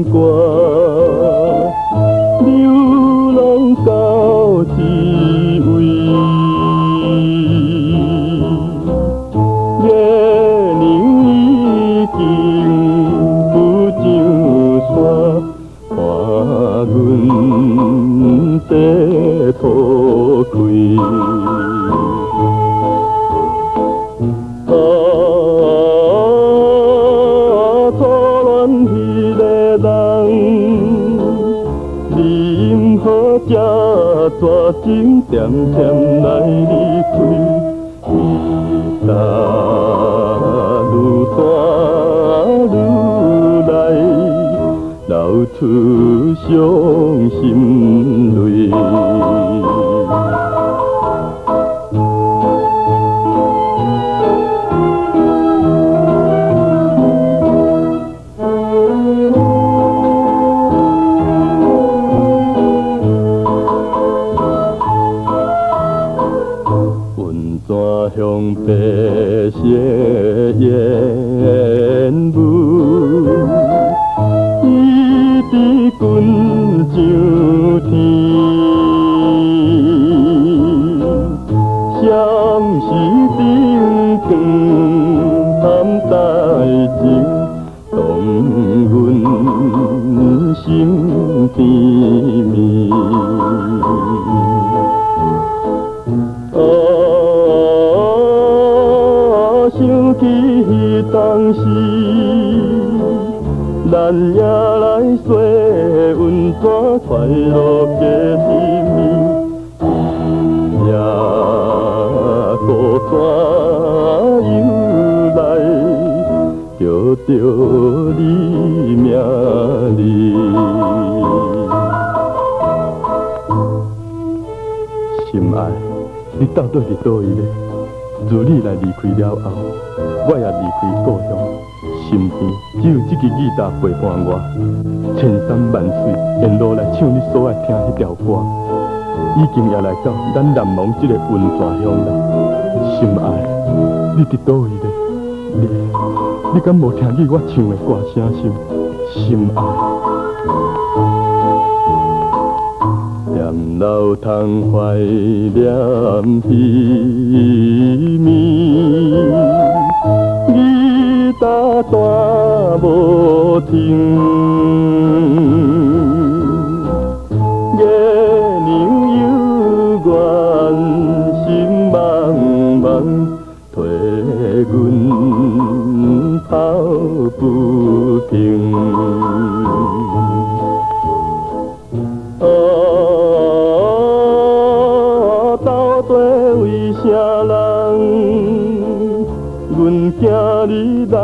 歌，流浪到一位。月亮已经不上山，看阮地土开。初恋迄个人，你因何这绝情渐渐来离开？愈大愈来，流出伤心泪。向白色烟雾，一直滚上天。相思顶光含大情，动阮心甜蜜。想起当时，咱也来说温泉快乐过甜蜜，也孤单又来，叫着你名字。心爱，你到底是倒位咧？自你来离开了后，我也离开故乡，身边只有这支吉他陪伴我，千山万水沿路来唱你所爱听迄条歌，已经也来到咱南蒙这个温泉乡啦。心爱，你伫倒位咧？你敢无听见我唱的歌声心？心爱。念老通怀念彼暝，吉他弹无停，月亮幽怨心茫茫，替阮抱不平。为啥人？阮惊你来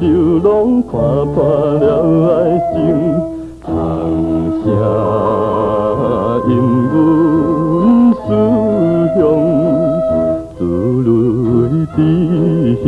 流浪，看破了爱情，通声因阮思乡，珠泪滴行。